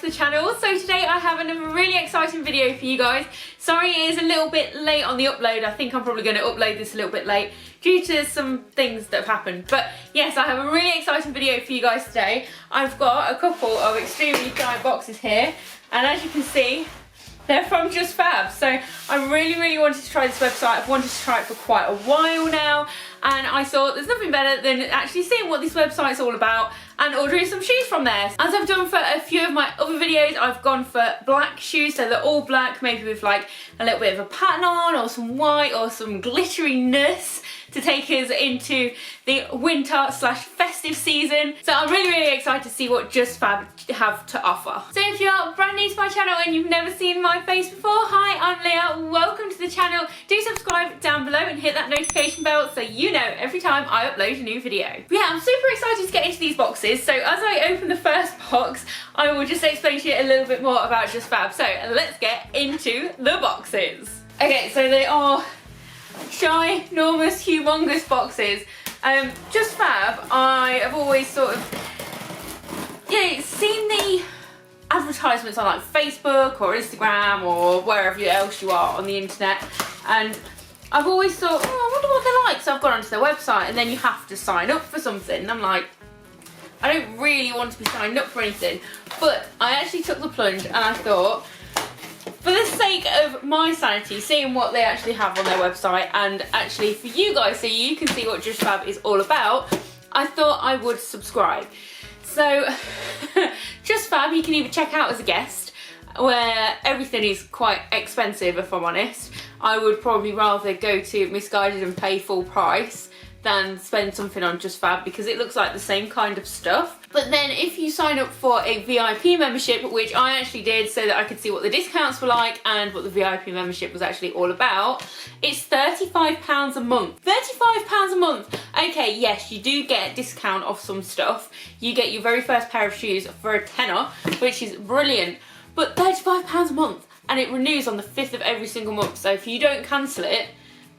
to the channel. So today I have a really exciting video for you guys. Sorry it is a little bit late on the upload. I think I'm probably going to upload this a little bit late due to some things that have happened. But yes, I have a really exciting video for you guys today. I've got a couple of extremely giant boxes here, and as you can see, they're from JustFab. So I really wanted to try this website. I've wanted to try it for quite a while now, and I thought there's nothing better than actually seeing what this website's all about and ordering some shoes from there. As I've done for a few of my other videos, I've gone for black shoes, so they're all black, maybe with like a little bit of a pattern on, or some white, or some glitteriness to take us into the winter / festive season. So I'm really excited to see what JustFab have to offer. So if you're brand new to my channel and you've never seen my face before, hi, I'm Leah, welcome to the channel. Do subscribe down below and hit that notification bell so you know every time I upload a new video. But yeah, I'm super excited to get into these boxes. So as I open the first box, I will just explain to you a little bit more about JustFab. So let's get into the boxes. Okay, so they are ginormous, humongous boxes. JustFab, I have always sort of, seen the advertisements on like Facebook or Instagram or wherever else you are on the internet, and I've always thought, oh, I wonder what they're like. So I've gone onto their website, and then you have to sign up for something, and I'm like, I don't really want to be signed up for anything. But I actually took the plunge, and I thought, for the sake of my sanity, seeing what they actually have on their website, and actually for you guys so you can see what JustFab is all about, I thought I would subscribe. So JustFab you can either check out as a guest, where everything is quite expensive, if I'm honest. I would probably rather go to Misguided and pay full price than spend something on JustFab, because it looks like the same kind of stuff. But then if you sign up for a VIP membership, which I actually did so that I could see what the discounts were like and what the VIP membership was actually all about, it's £35 a month. £35 a month! Okay, yes, you do get a discount off some stuff. You get your very first pair of shoes for a tenner, which is brilliant. But £35 a month, and it renews on the 5th of every single month. So if you don't cancel it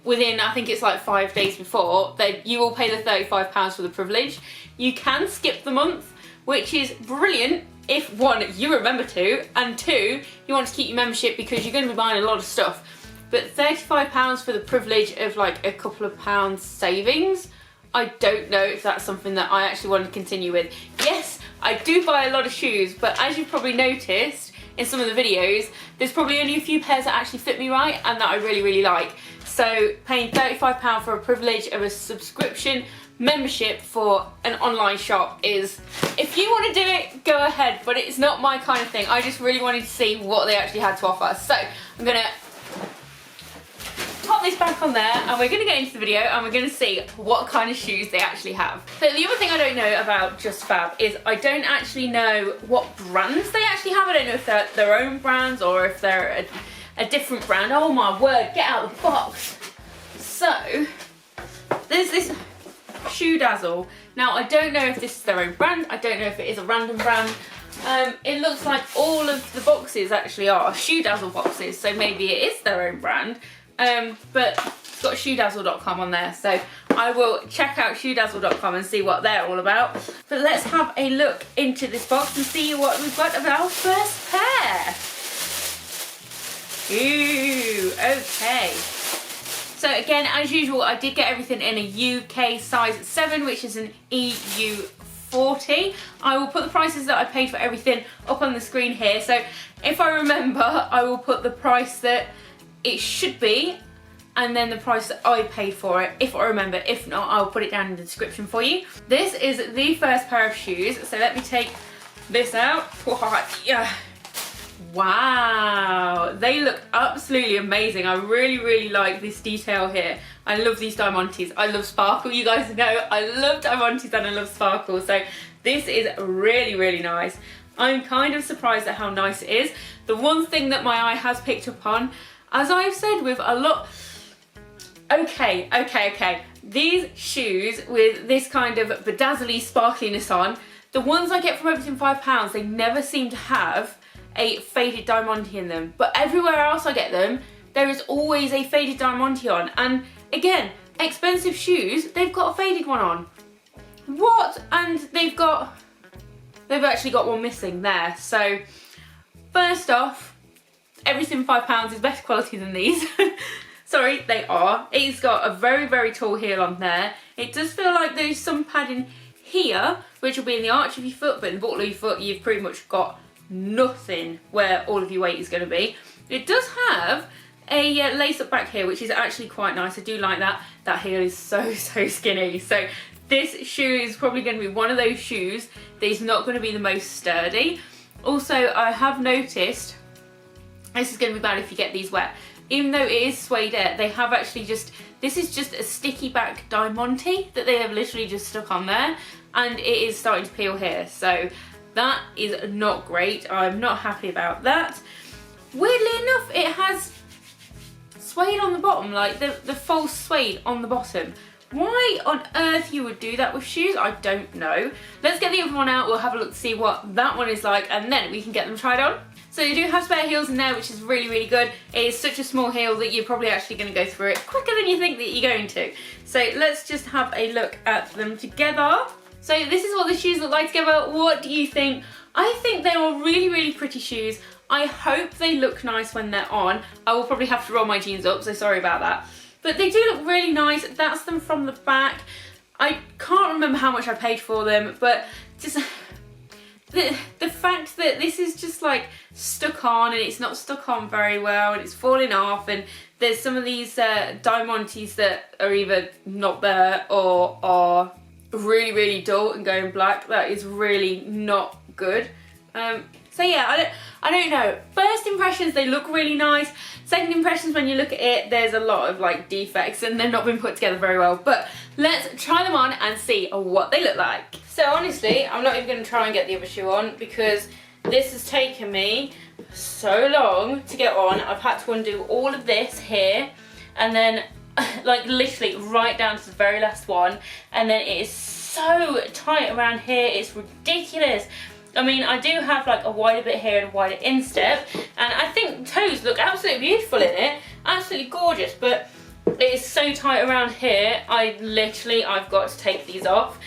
within, I think it's like 5 days before, then you will pay the £35 for the privilege. You can skip the month, which is brilliant if one, you remember to, and two, you want to keep your membership because you're going to be buying a lot of stuff. But £35 for the privilege of like a couple of pounds savings, I don't know if that's something that I actually want to continue with. Yes, I do buy a lot of shoes, but as you've probably noticed in some of the videos, there's probably only a few pairs that actually fit me right and that I really like. So paying £35 for a privilege of a subscription membership for an online shop is, if you want to do it, go ahead, but it's not my kind of thing. I just really wanted to see what they actually had to offer. So I'm gonna pop this back on there, and we're gonna get into the video, and we're gonna see what kind of shoes they actually have. So the other thing I don't know about JustFab is I don't actually know what brands they actually have. I don't know if they're their own brands or if they're a different brand. Oh my word, get out of the box. So there's this Shoe Dazzle. Now I don't know if this is their own brand, I don't know if it is a random brand. It looks like all of the boxes actually are Shoe Dazzle boxes, so maybe it is their own brand. But it's got shoedazzle.com on there, so I will check out shoedazzle.com and see what they're all about. But let's have a look into this box and see what we've got of our first pair. Ooh, okay. So again, as usual, I did get everything in a UK size 7, which is an EU 40. I will put the prices that I paid for everything up on the screen here. So if I remember, I will put the price that it should be, and then the price that I paid for it, if I remember. If not, I'll put it down in the description for you. This is the first pair of shoes, so let me take this out. Yeah. Wow, they look absolutely amazing. I really like this detail here. I love these diamantes. I love sparkle. You guys know I love diamantes and I love sparkle, so this is really nice. I'm kind of surprised at how nice it is. The one thing that my eye has picked up on, as I've said with a lot, okay, these shoes with this kind of bedazzly sparkliness on, the ones I get from Everything £5, they never seem to have a faded diamante in them, but everywhere else I get them, there is always a faded diamante on. And again, expensive shoes, they've got a faded one on. What? And they've actually got one missing there. So First off, everything £5 is better quality than these. Sorry, they are. It's got a very, very tall heel on there. It does feel like there's some padding here, which will be in the arch of your foot, but in the bottom of your foot, you've pretty much got nothing where all of your weight is going to be. It does have a lace up back here, which is actually quite nice. I do like that. That heel is so, so skinny. So this shoe is probably going to be one of those shoes that is not going to be the most sturdy. Also, I have noticed, this is going to be bad if you get these wet, even though it is suede air, they have actually just, this is just a sticky back diamante that they have literally just stuck on there, and it is starting to peel here, so that is not great. I'm not happy about that. Weirdly enough, it has suede on the bottom, like the false suede on the bottom. Why on earth you would do that with shoes, I don't know. Let's get the other one out, we'll have a look to see what that one is like, and then we can get them tried on. So you do have spare heels in there, which is really, really good. It is such a small heel that you're probably actually going to go through it quicker than you think that you're going to. So let's just have a look at them together. So this is what the shoes look like together. What do you think? I think they are really, really pretty shoes. I hope they look nice when they're on. I will probably have to roll my jeans up, so sorry about that. But they do look really nice. That's them from the back. I can't remember how much I paid for them, but just the fact that this is just like stuck on and it's not stuck on very well and it's falling off, and there's some of these diamantes that are either not there or are really, really dull and going black. That is really not good. So yeah, I don't know. First impressions, they look really nice. Second impressions, when you look at it, there's a lot of like defects and they're not been put together very well. But let's try them on and see what they look like. So honestly, I'm not even going to try and get the other shoe on because this has taken me so long to get on. I've had to undo all of this here and then like literally right down to the very last one, and then it is so tight around here, it's ridiculous. I mean, I do have like a wider bit here and a wider instep, and I think toes look absolutely beautiful in it, absolutely gorgeous, but it is so tight around here, I've got to take these off.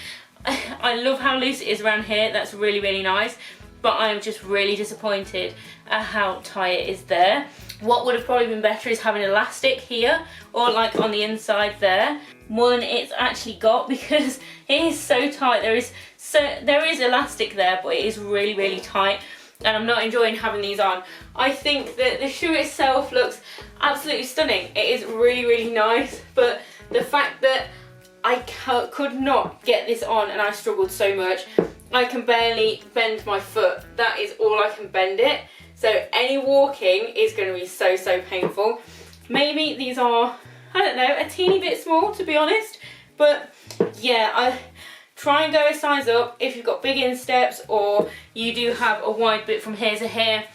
I love how loose it is around here, that's really, really nice, but I'm just really disappointed at how tight it is there. What would have probably been better is having elastic here, or like on the inside there, more than it's actually got, because it is so tight. There is elastic there, but it is really, really tight, and I'm not enjoying having these on. I think that the shoe itself looks absolutely stunning. It is really, really nice, but the fact that I could not get this on and I struggled so much. I can barely bend my foot. That is all I can bend it. So any walking is going to be so, so painful. Maybe these are, I don't know, a teeny bit small, to be honest. But yeah, I try and go a size up if you've got big insteps or you do have a wide bit from here to here.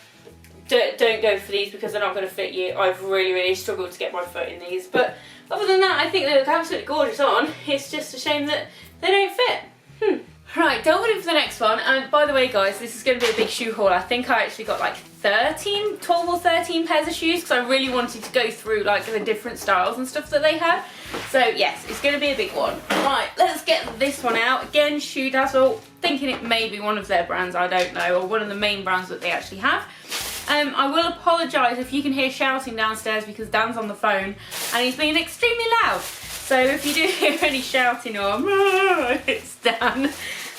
Don't go for these because they're not going to fit you. I've really, really struggled to get my foot in these. But other than that, I think they look absolutely gorgeous on. It's just a shame that they don't fit. Right, delving in for the next one, and by the way guys, this is going to be a big shoe haul. I think I actually got like 12 or 13 pairs of shoes because I really wanted to go through like the different styles and stuff that they have. So yes, it's going to be a big one. Right, let's get this one out. Again, Shoe Dazzle, thinking it may be one of their brands, I don't know, or one of the main brands that they actually have. I will apologise if you can hear shouting downstairs because Dan's on the phone and he's being extremely loud. So if you do hear any shouting or it's Dan.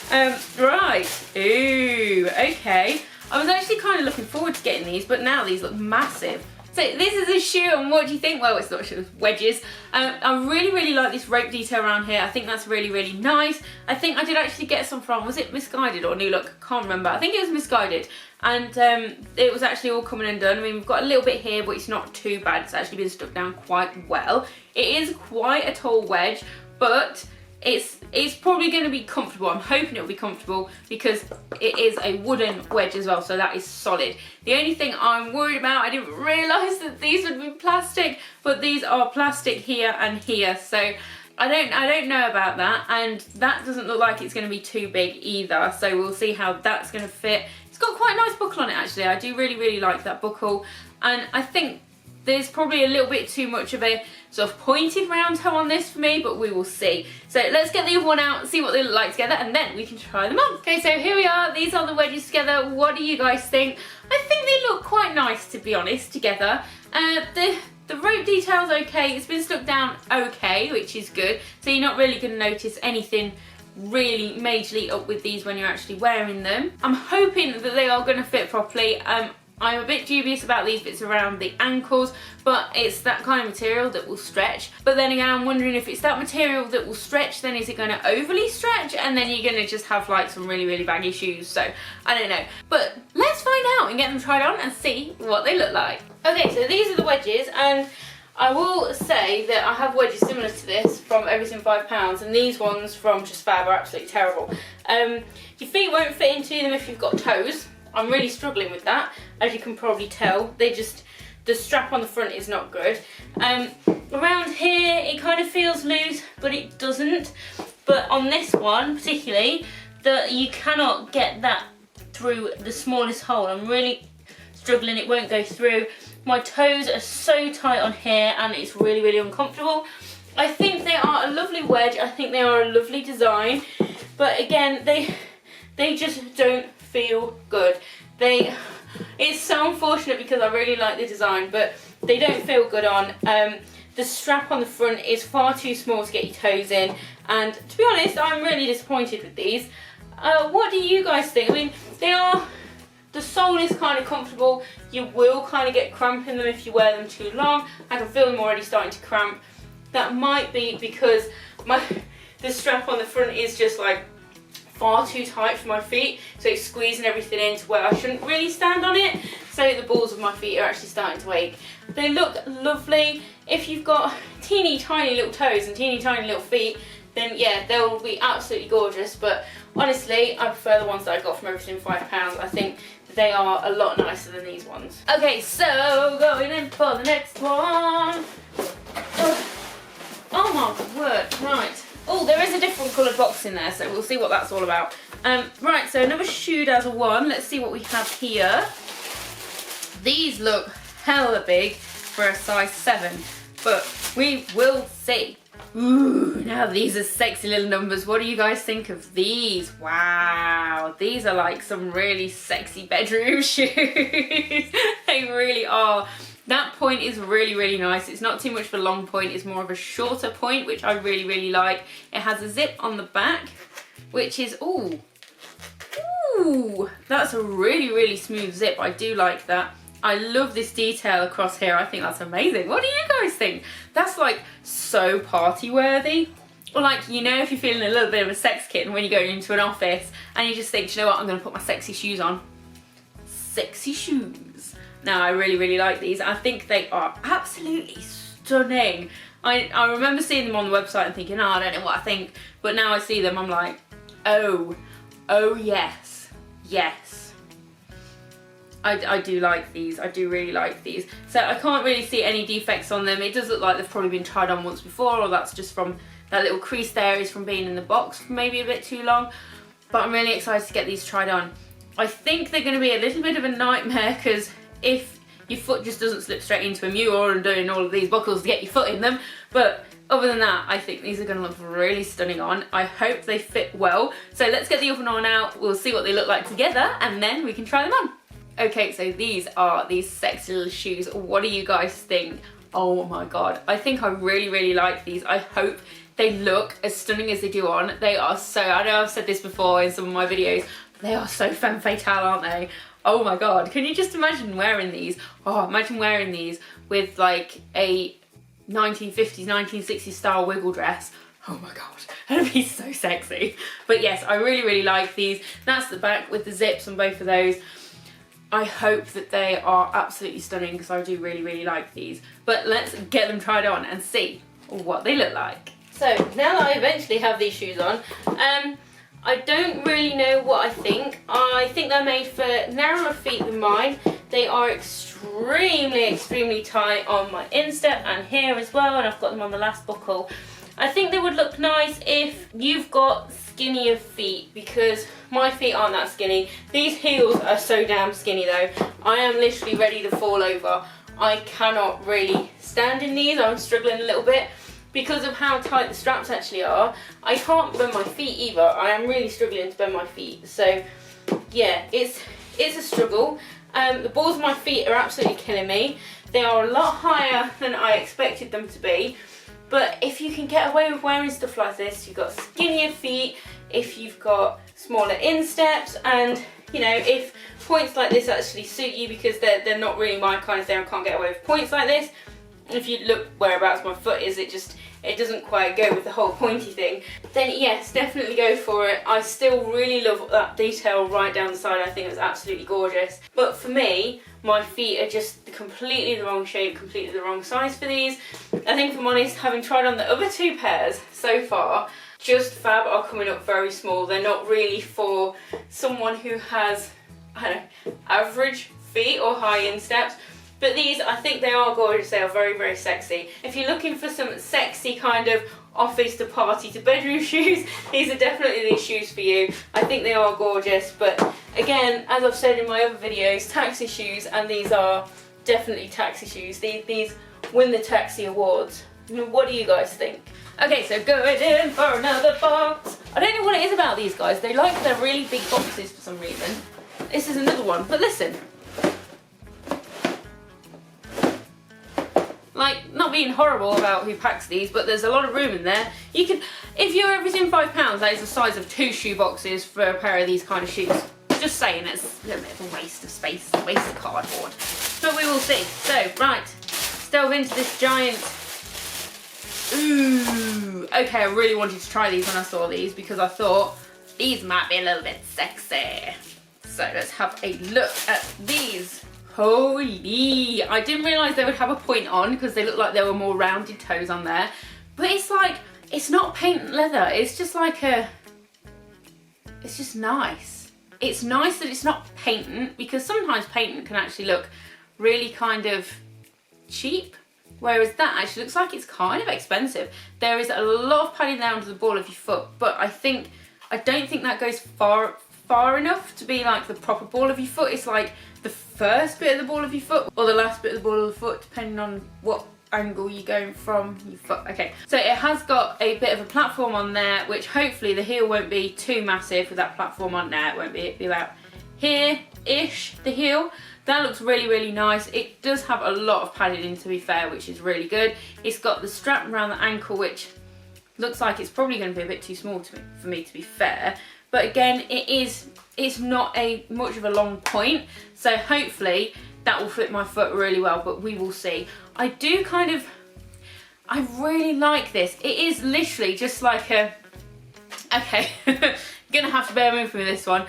Right, ooh, okay. I was actually kind of looking forward to getting these, but now these look massive. So this is a shoe, and what do you think? Well, it's not shoes, wedges. I really, really like this rope detail around here. I think that's really, really nice. I think I did actually get some from, was it Misguided or New Look? Can't remember. I think it was Misguided. And it was actually all coming undone. I mean, we've got a little bit here, but it's not too bad. It's actually been stuck down quite well. It is quite a tall wedge, but it's probably going to be comfortable. I'm hoping it'll be comfortable because it is a wooden wedge as well, so that is solid. The only thing I'm worried about, I didn't realise that these would be plastic, but these are plastic here and here, so I don't know about that, and that doesn't look like it's going to be too big either, so we'll see how that's going to fit. It's got quite a nice buckle on it actually. I do really, really like that buckle, and I think There's probably a little bit too much of a sort of pointed round toe on this for me, but we will see. So let's get the other one out, see what they look like together, and then we can try them on. Okay, so here we are. These are the wedges together. What do you guys think? I think they look quite nice, to be honest, together. The rope detail's okay. It's been stuck down okay, which is good. So you're not really going to notice anything really majorly up with these when you're actually wearing them. I'm hoping that they are going to fit properly. I'm a bit dubious about these bits around the ankles, but it's that kind of material that will stretch. But then again, I'm wondering if it's that material that will stretch, then is it going to overly stretch? And then you're going to just have like some really, really baggy shoes. So I don't know. But let's find out and get them tried on and see what they look like. Okay, so these are the wedges, and I will say that I have wedges similar to this from Everything £5, and these ones from JustFab are absolutely terrible. Your feet won't fit into them if you've got toes. I'm really struggling with that, as you can probably tell. The strap on the front is not good. Around here, it kind of feels loose, but it doesn't. But on this one, particularly, you cannot get that through the smallest hole. I'm really struggling, it won't go through. My toes are so tight on here, and it's really, really uncomfortable. I think they are a lovely wedge. I think they are a lovely design. But again, they just don't feel good. It's so unfortunate because I really like the design, but they don't feel good on. The strap on the front is far too small to get your toes in, and to be honest, I'm really disappointed with these. What do you guys think? I mean, the sole is kind of comfortable. You will kind of get cramp in them if you wear them too long. I can feel them already starting to cramp. That might be because the strap on the front is just like far too tight for my feet, so it's squeezing everything in to where I shouldn't really stand on it, so the balls of my feet are actually starting to ache. They look lovely. If you've got teeny tiny little toes and teeny tiny little feet, then yeah, they'll be absolutely gorgeous, but honestly, I prefer the ones that I got from Everything £5. I think they are a lot nicer than these ones. Okay, so going in for the next one. Oh my word, right. Oh, there is a different coloured box in there, so we'll see what that's all about. Right, so another shoe dazzle one. Let's see what we have here. These look hella big for a size 7, but we will see. Ooh, now these are sexy little numbers. What do you guys think of these? Wow, these are like some really sexy bedroom shoes. They really are. That point is really, really nice. It's not too much of a long point, it's more of a shorter point, which I really, really like. It has a zip on the back, which is, ooh, that's a really, really smooth zip. I do like that. I love this detail across here. I think that's amazing. What do you guys think? That's like so party worthy. Or like, you know, if you're feeling a little bit of a sex kitten when you go into an office and you just think, you know what, I'm going to put my sexy shoes on. Sexy shoes. Now, I really, really like these. I think they are absolutely stunning. I remember seeing them on the website and thinking, oh, I don't know what I think. But now I see them, I'm like, oh yes, yes. I do like these. I do really like these. So I can't really see any defects on them. It does look like they've probably been tried on once before, or that's just from that little crease there is from being in the box for maybe a bit too long. But I'm really excited to get these tried on. I think they're going to be a little bit of a nightmare because if your foot just doesn't slip straight into them, you are doing all of these buckles to get your foot in them. But other than that, I think these are going to look really stunning on. I hope they fit well. So let's get the other one out. We'll see what they look like together and then we can try them on. Okay, so these are these sexy little shoes. What do you guys think? Oh my God. I think I really, really like these. I hope they look as stunning as they do on. They are so, I know I've said this before in some of my videos, but they are so femme fatale, aren't they? Oh my God, can you just imagine wearing these? Oh, imagine wearing these with like a 1950s, 1960s style wiggle dress. Oh my God, that'd be so sexy. But yes, I really, really like these. That's the back with the zips on both of those. I hope that they are absolutely stunning because I do really, really like these. But let's get them tried on and see what they look like. So now that I eventually have these shoes on, I don't really know what I think. I think they're made for narrower feet than mine. They are extremely, extremely tight on my instep and here as well, and I've got them on the last buckle. I think they would look nice if you've got skinnier feet because my feet aren't that skinny. These heels are so damn skinny though. I am literally ready to fall over I cannot really stand in these. I'm struggling a little bit because of how tight the straps actually are. I can't bend my feet either. I am really struggling to bend my feet. So yeah, it's a struggle. The balls of my feet are absolutely killing me. They are a lot higher than I expected them to be. But if you can get away with wearing stuff like this, you've got skinnier feet, if you've got smaller insteps, and you know, if points like this actually suit you, because they're not really my kind of thing, I can't get away with points like this. If you look whereabouts my foot is, it doesn't quite go with the whole pointy thing, then yes, definitely go for it. I still really love that detail right down the side. I think it's absolutely gorgeous. But for me, my feet are just completely the wrong shape, completely the wrong size for these. I think, if I'm honest, having tried on the other two pairs so far, JustFab are coming up very small. They're not really for someone who has, I don't know, average feet or high insteps. But these, I think they are gorgeous. They are very, very sexy. If you're looking for some sexy kind of office to party to bedroom shoes, these are definitely the shoes for you. I think they are gorgeous. But again, as I've said in my other videos, taxi shoes, and these are definitely taxi shoes. These win the taxi awards. What do you guys think? Okay, so going in for another box. I don't know what it is about these guys. They like their really big boxes for some reason. This is another one, but listen. Like, not being horrible about who packs these, but there's a lot of room in there. You can, if you're everything £5, that is the size of 2 shoe boxes for a pair of these kind of shoes. Just saying, it's a little bit of a waste of space, a waste of cardboard. But we will see. So, right, let's delve into this giant. Ooh, okay, I really wanted to try these when I saw these because I thought these might be a little bit sexy. So let's have a look at these. Holy, I didn't realise they would have a point on because they look like there were more rounded toes on there. But it's like, it's not patent leather, it's just like it's just nice. It's nice that it's not patent, because sometimes patent can actually look really kind of cheap. Whereas that actually looks like it's kind of expensive. There is a lot of padding down to the ball of your foot, but I don't think that goes far enough to be like the proper ball of your foot. It's like the first bit of the ball of your foot or the last bit of the ball of the foot, depending on what angle you're going from your foot. Okay, so it has got a bit of a platform on there, which hopefully the heel won't be too massive with that platform on there. It won't be about here-ish, the heel. That looks really, really nice. It does have a lot of padding in, to be fair, which is really good. It's got the strap around the ankle, which looks like it's probably going to be a bit too small for me, to be fair. But again, it's not much of a long point, so hopefully that will fit my foot really well, but we will see. I really like this. It is literally just like a, okay, gonna have to bear with me with this one.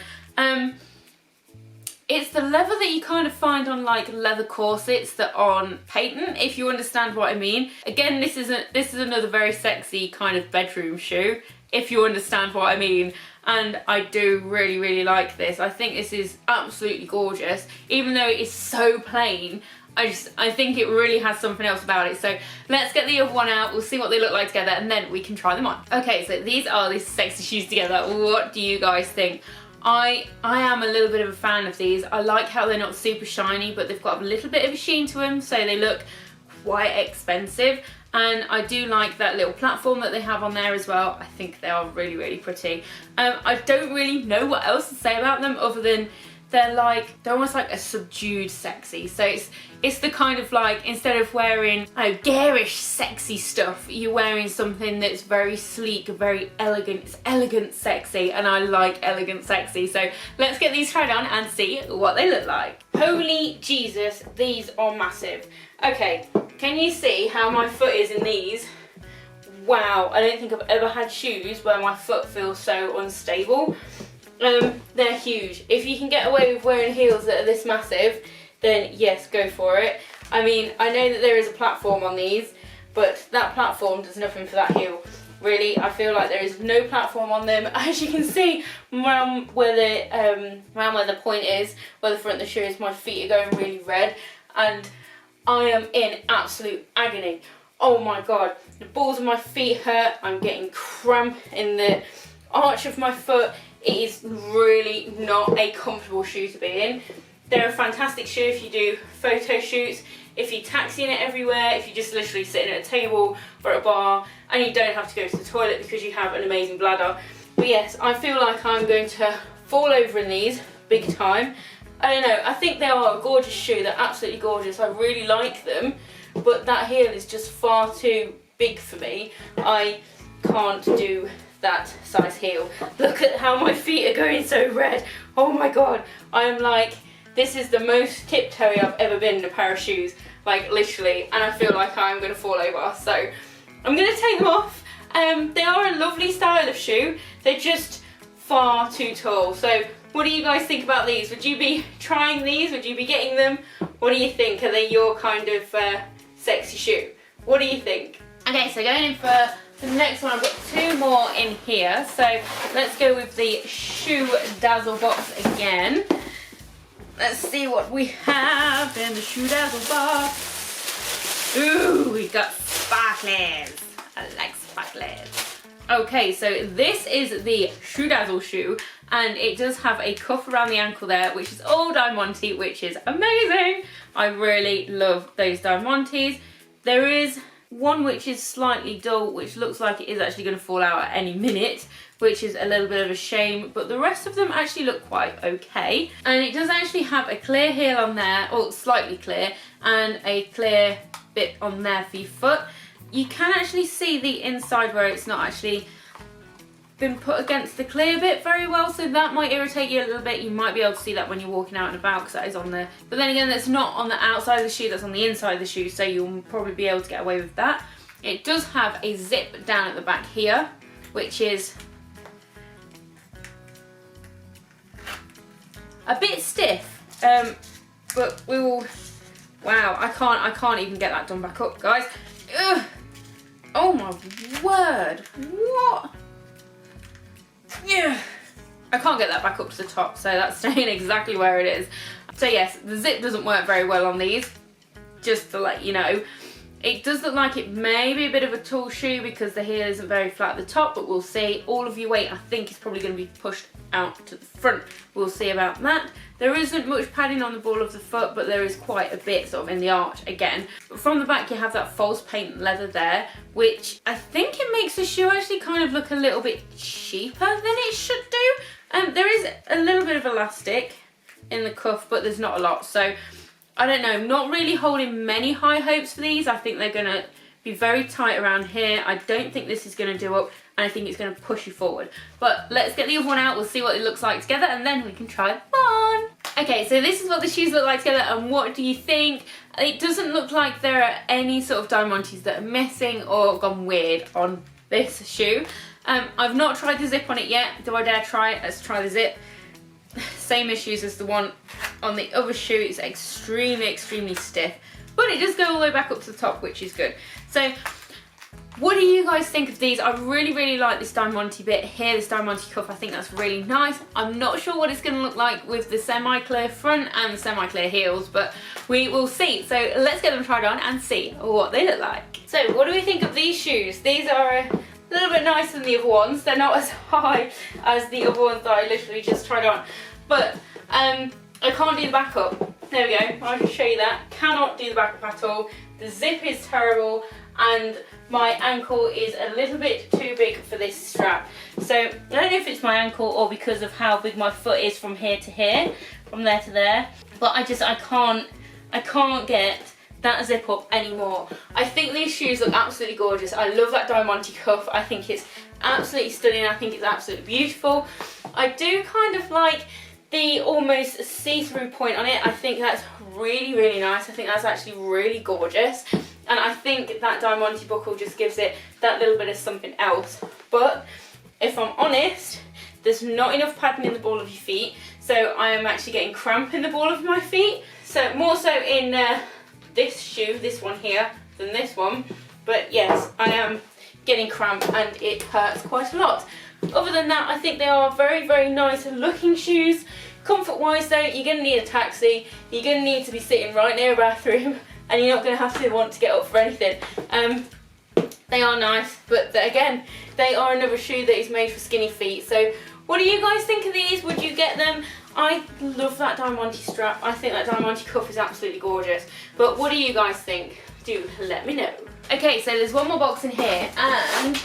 It's the leather that you kind of find on like leather corsets that aren't patent, if you understand what I mean. Again, this is another very sexy kind of bedroom shoe, if you understand what I mean. And I do really, really like this. I think this is absolutely gorgeous. Even though it is so plain, I think it really has something else about it. So let's get the other one out, we'll see what they look like together, and then we can try them on. Okay, so these are these sexy shoes together. What do you guys think? I am a little bit of a fan of these. I like how they're not super shiny, but they've got a little bit of a sheen to them, so they look quite expensive. And I do like that little platform that they have on there as well. I think they are really, really pretty. I don't really know what else to say about them other than they're almost like a subdued sexy. So it's the kind of like, instead of wearing garish sexy stuff, you're wearing something that's very sleek, very elegant. It's elegant sexy, and I like elegant sexy. So let's get these tried on and see what they look like. Holy Jesus, these are massive. Okay, can you see how my foot is in these? Wow, I don't think I've ever had shoes where my foot feels so unstable. They're huge. If you can get away with wearing heels that are this massive, then yes, go for it. I mean, I know that there is a platform on these, but that platform does nothing for that heel. Really, I feel like there is no platform on them. As you can see, around where the point is, where the front of the shoe is, my feet are going really red, and I am in absolute agony. Oh my god, the balls of my feet hurt. I'm getting cramp in the arch of my foot. It is really not a comfortable shoe to be in. They're a fantastic shoe if you do photo shoots, if you're taxiing it everywhere, if you're just literally sitting at a table or at a bar and you don't have to go to the toilet because you have an amazing bladder. But yes, I feel like I'm going to fall over in these big time. I don't know, I think they are a gorgeous shoe. They're absolutely gorgeous. I really like them, but that heel is just far too big for me. I can't do that size heel. Look at how my feet are going so red. Oh my god, I'm like, this is the most tiptoey I've ever been in a pair of shoes, like literally, and I feel like I'm going to fall over, so I'm going to take them off. They are a lovely style of shoe, they're just far too tall. So what do you guys think about these? Would you be trying these? Would you be getting them? What do you think? Are they your kind of sexy shoe? What do you think? Okay, so going in for the next one, I've got two more in here. So let's go with the shoe dazzle box again. Let's see what we have in the shoe dazzle box. Ooh, we got sparklers. I like sparklers. Okay, so this is the shoe dazzle shoe, and it does have a cuff around the ankle there, which is all diamante, which is amazing. I really love those diamantes. There is one which is slightly dull, which looks like it is actually going to fall out at any minute, which is a little bit of a shame, but the rest of them actually look quite okay. And it does actually have a clear heel on there, or slightly clear, and a clear bit on there for your foot. You can actually see the inside where it's not actually been put against the clear bit very well, so that might irritate you a little bit. You might be able to see that when you're walking out and about because that is on there. But then again, that's not on the outside of the shoe, that's on the inside of the shoe, so you'll probably be able to get away with that. It does have a zip down at the back here, which is a bit stiff, but we will. Wow, I can't even get that done back up, guys. Ugh. Oh my word! What? Yeah, I can't get that back up to the top, so that's staying exactly where it is. So yes, the zip doesn't work very well on these, just to let you know. It does look like it may be a bit of a tall shoe because the heel isn't very flat at the top, but we'll see. All of your weight, I think, is probably going to be pushed out to the front. We'll see about that. There isn't much padding on the ball of the foot, but there is quite a bit sort of in the arch again. But from the back, you have that false paint leather there, which I think it makes the shoe actually kind of look a little bit cheaper than it should do. There is a little bit of elastic in the cuff, but there's not a lot. So I don't know, not really holding many high hopes for these. I think they're gonna be very tight around here. I don't think this is gonna do up, and I think it's gonna push you forward. But let's get the other one out, we'll see what it looks like together, and then we can try them on. Okay, so this is what the shoes look like together, and what do you think? It doesn't look like there are any sort of diamantes that are missing or gone weird on this shoe. I've not tried the zip on it yet. Do I dare try it? Let's try the zip. Same issues as the one on the other shoe. It's extremely stiff, but it does go all the way back up to the top, which is good. So what do you guys think of these? I really like this diamante bit here, this diamante cuff. I think that's really nice. I'm not sure what it's going to look like with the semi-clear front and the semi-clear heels, but we will see. So let's get them tried on and see what they look like. So what do we think of these shoes? These are a little bit nicer than the other ones. They're not as high as the other ones that I literally just tried on, but I can't do the back up. There we go, I can show you that. Cannot do the back up at all. The zip is terrible, and my ankle is a little bit too big for this strap. So I don't know if it's my ankle or because of how big my foot is from here to here, from there to there, but I can't get that zip up anymore. I think these shoes look absolutely gorgeous. I love that diamante cuff. I think it's absolutely stunning. I think it's absolutely beautiful. I do kind of like the almost see-through point on it. I think that's really nice. I think that's actually really gorgeous. And I think that diamante buckle just gives it that little bit of something else. But if I'm honest, there's not enough padding in the ball of your feet. So I am actually getting cramp in the ball of my feet. So more so in this shoe, this one here, than this one. But yes, I am getting cramp and it hurts quite a lot. Other than that, I think they are very nice looking shoes. Comfort wise though, you're going to need a taxi, you're going to need to be sitting right near a bathroom, and you're not going to have to want to get up for anything. They are nice, but again, they are another shoe that is made for skinny feet. So what do you guys think of these? Would you get them? I love that diamante strap. I think that diamante cuff is absolutely gorgeous. But what do you guys think? Do let me know. Okay, so there's one more box in here, and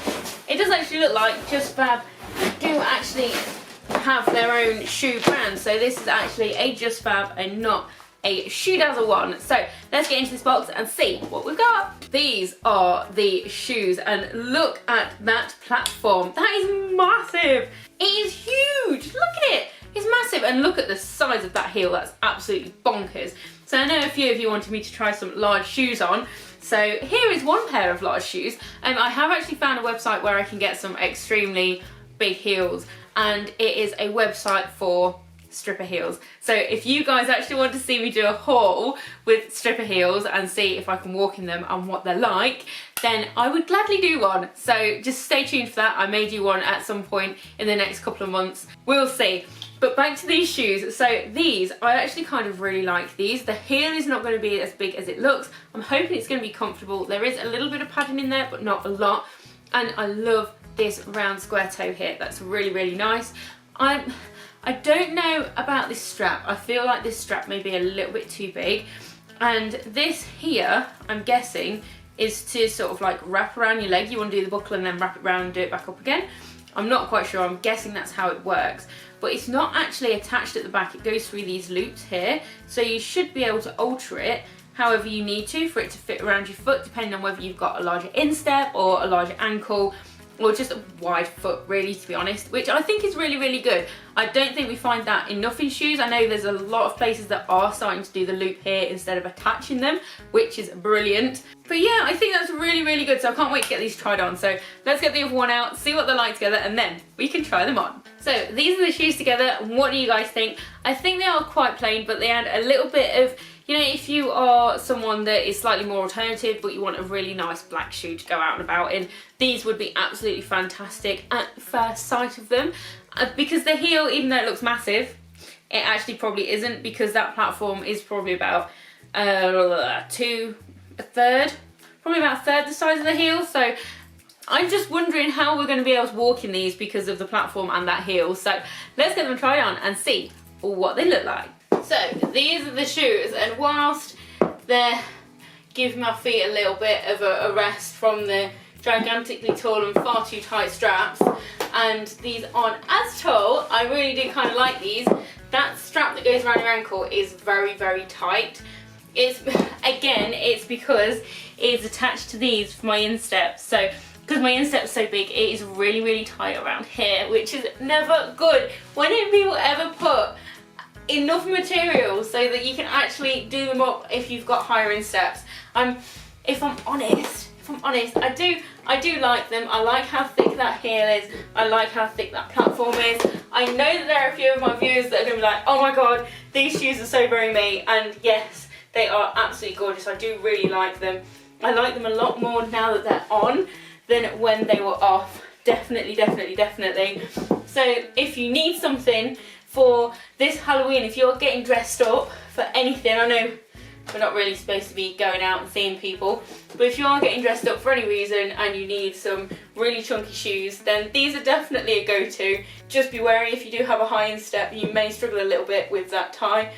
it does actually look like JustFab do actually have their own shoe brand. So this is actually a JustFab and not a Shoe Dazzle one. So let's get into this box and see what we've got. These are the shoes, and look at that platform. That is massive. It is huge. Look at it. It's massive, and look at the size of that heel. That's absolutely bonkers. So I know a few of you wanted me to try some large shoes on. So here is one pair of large shoes. I have actually found a website where I can get some extremely big heels, and it is a website for stripper heels. So if you guys actually want to see me do a haul with stripper heels and see if I can walk in them and what they're like, then I would gladly do one. So just stay tuned for that. I may do one at some point in the next couple of months. We'll see. But back to these shoes. So these, I actually kind of really like these. The heel is not going to be as big as it looks. I'm hoping it's going to be comfortable. There is a little bit of padding in there, but not a lot. And I love this round square toe here. That's really, really nice. I don't know about this strap. I feel like this strap may be a little bit too big. And this here, I'm guessing, is to sort of like wrap around your leg. You want to do the buckle and then wrap it around and do it back up again. I'm not quite sure. I'm guessing that's how it works. But it's not actually attached at the back. It goes through these loops here. So you should be able to alter it however you need to for it to fit around your foot, depending on whether you've got a larger instep or a larger ankle, or just a wide foot, really, to be honest, which I think is really, really good. I don't think we find that enough in shoes. I know there's a lot of places that are starting to do the loop here instead of attaching them, which is brilliant. But yeah, I think that's really, really good, so I can't wait to get these tried on. So let's get the other one out, see what they're like together, and then we can try them on. So these are the shoes together. What do you guys think? I think they are quite plain, but they add a little bit of, you know, if you are someone that is slightly more alternative but you want a really nice black shoe to go out and about in, these would be absolutely fantastic at first sight of them. Because the heel, even though it looks massive, it actually probably isn't, because that platform is probably about a third the size of the heel. So I'm just wondering how we're going to be able to walk in these because of the platform and that heel. So let's get them tried on and see what they look like. So these are the shoes, and whilst they're giving my feet a little bit of a rest from the gigantically tall and far too tight straps, and these aren't as tall, I really do kind of like these. That strap that goes around your ankle is very, very tight. It's because it's attached to these for my instep. So because my instep's so big, it is really, really tight around here, which is never good. When do people ever put enough material so that you can actually do them up if you've got higher insteps? If I'm honest, I do like them. I like how thick that heel is. I like how thick that platform is. I know that there are a few of my viewers that are going to be like, oh my god, these shoes are so very me. And yes, they are absolutely gorgeous. I do really like them. I like them a lot more now that they're on than when they were off. Definitely, definitely, definitely. So if you need something for this Halloween, if you're getting dressed up for anything, I know we're not really supposed to be going out and seeing people, but if you are getting dressed up for any reason and you need some really chunky shoes, then these are definitely a go-to. Just be wary, if you do have a high instep, you may struggle a little bit with that tie.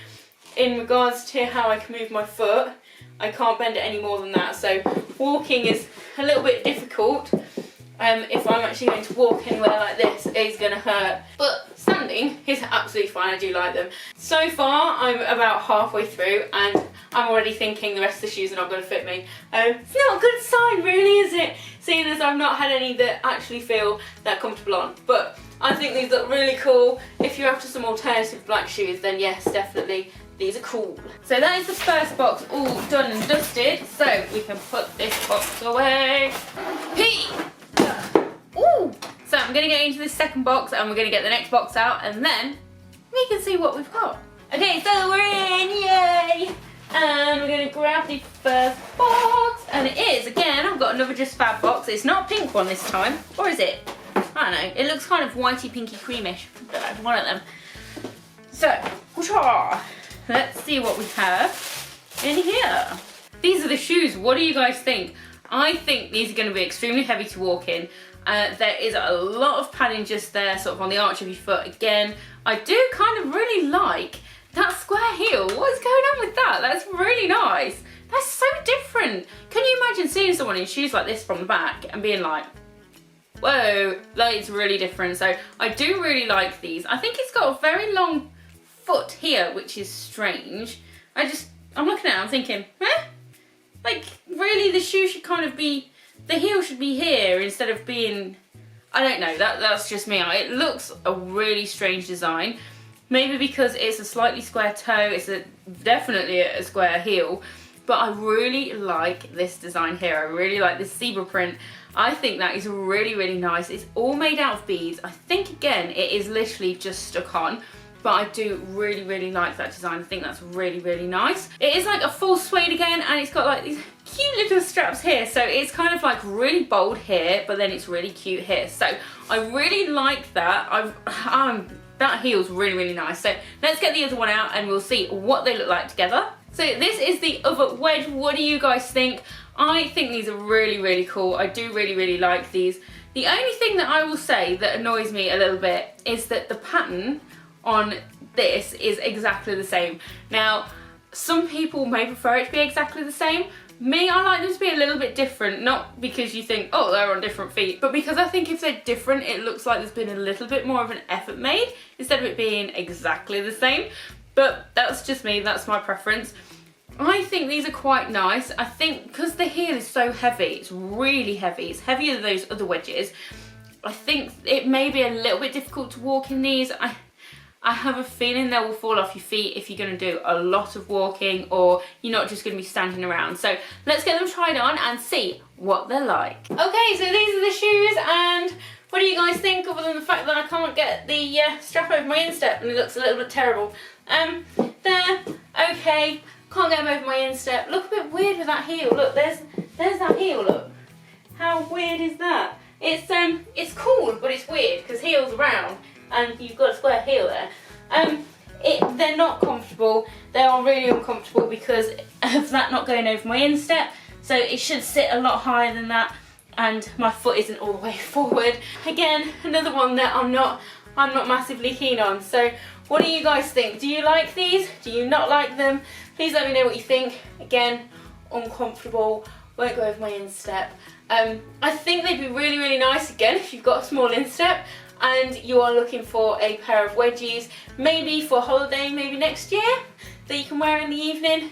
In regards to how I can move my foot, I can't bend it any more than that, so walking is a little bit difficult. If I'm actually going to walk anywhere like this, it's going to hurt. But standing is absolutely fine. I do like them. So far, I'm about halfway through, and I'm already thinking the rest of the shoes are not going to fit me. It's not a good sign, really, is it? Seeing as I've not had any that actually feel that comfortable on. But I think these look really cool. If you're after some alternative black shoes, then yes, definitely. These are cool. So that is the first box all done and dusted. So we can put this box away. Ooh. So I'm going to get into this second box, and we're going to get the next box out, and then we can see what we've got. Okay, so we're in, yay! And we're going to grab the first box, and it is, again, I've got another JustFab box. It's not a pink one this time, or is it? I don't know. It looks kind of whitey, pinky, creamish. One of them. So, let's see what we have in here. These are the shoes. What do you guys think? I think these are going to be extremely heavy to walk in. There is a lot of padding just there, sort of on the arch of your foot. Again, I do kind of really like that square heel. What's going on with that? That's really nice. That's so different. Can you imagine seeing someone in shoes like this from the back and being like, whoa, like it's really different. So I do really like these. I think it's got a very long foot here, which is strange. I'm looking at it, I'm thinking, like really the shoe should kind of be, the heel should be here instead of being, I don't know, that's just me. It looks a really strange design. Maybe because it's a slightly square toe, it's definitely a square heel, but I really like this design here. I really like this zebra print. I think that is really, really nice. It's all made out of beads. I think, again, it is literally just stuck on, but I do really, really like that design. I think that's really, really nice. It is like a full suede again, and it's got like these cute little straps here. So it's kind of like really bold here, but then it's really cute here. So I really like that. That heel's really, really nice. So let's get the other one out and we'll see what they look like together. So this is the other wedge. What do you guys think? I think these are really, really cool. I do really, really like these. The only thing that I will say that annoys me a little bit is that the pattern on this is exactly the same. Now, some people may prefer it to be exactly the same. Me, I like them to be a little bit different, not because you think, oh, they're on different feet, but because I think if they're different, it looks like there's been a little bit more of an effort made instead of it being exactly the same. But that's just me, that's my preference. I think these are quite nice. I think because the heel is so heavy, it's really heavy, it's heavier than those other wedges. I think it may be a little bit difficult to walk in these. I have a feeling they will fall off your feet if you're going to do a lot of walking or you're not just going to be standing around. So let's get them tried on and see what they're like. Okay, so these are the shoes, and what do you guys think, other than the fact that I can't get the strap over my instep and it looks a little bit terrible? There, okay, can't get them over my instep. Look a bit weird with that heel. Look, there's that heel, look. How weird is that? It's cool, but it's weird because heel's round and you've got a square heel there. They're not comfortable. They are really uncomfortable because of that not going over my instep. So it should sit a lot higher than that, and my foot isn't all the way forward. Again, another one that I'm not massively keen on. So what do you guys think? Do you like these? Do you not like them? Please let me know what you think. Again, uncomfortable, won't go over my instep. I think they'd be really, really nice again if you've got a small instep and you are looking for a pair of wedgies, maybe for holiday, maybe next year, that you can wear in the evening.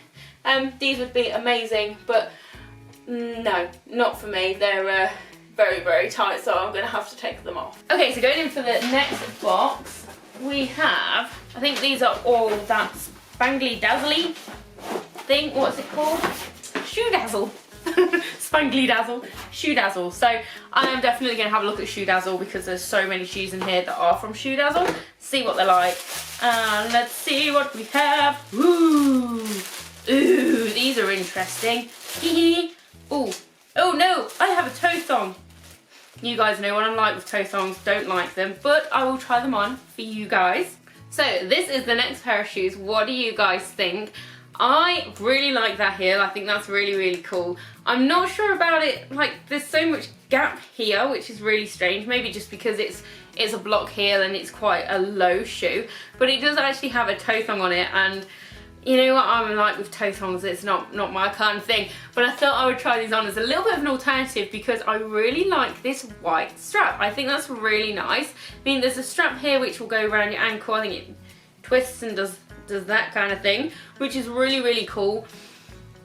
These would be amazing, but no, not for me. They're very, very tight, so I'm going to have to take them off. Okay, so going in for the next box, we have, I think these are all that spangly dazzly thing. What's it called? Shoe dazzle. Spangly dazzle, shoe dazzle. So I am definitely going to have a look at shoe dazzle because there's so many shoes in here that are from shoe dazzle. See what they're like. Let's see what we have. Ooh, these are interesting. Ooh, oh no, I have a toe thong. You guys know what I'm like with toe thongs, don't like them, but I will try them on for you guys. So this is the next pair of shoes. What do you guys think? I really like that heel. I think that's really, really cool. I'm not sure about it, like there's so much gap here, which is really strange. Maybe just because it's a block heel and it's quite a low shoe, but it does actually have a toe thong on it, and you know what I'm like with toe thongs, it's not my kind of thing. But I thought I would try these on as a little bit of an alternative because I really like this white strap. I think that's really nice. I mean, there's a strap here which will go around your ankle. I think it twists and does that kind of thing, which is really, really cool.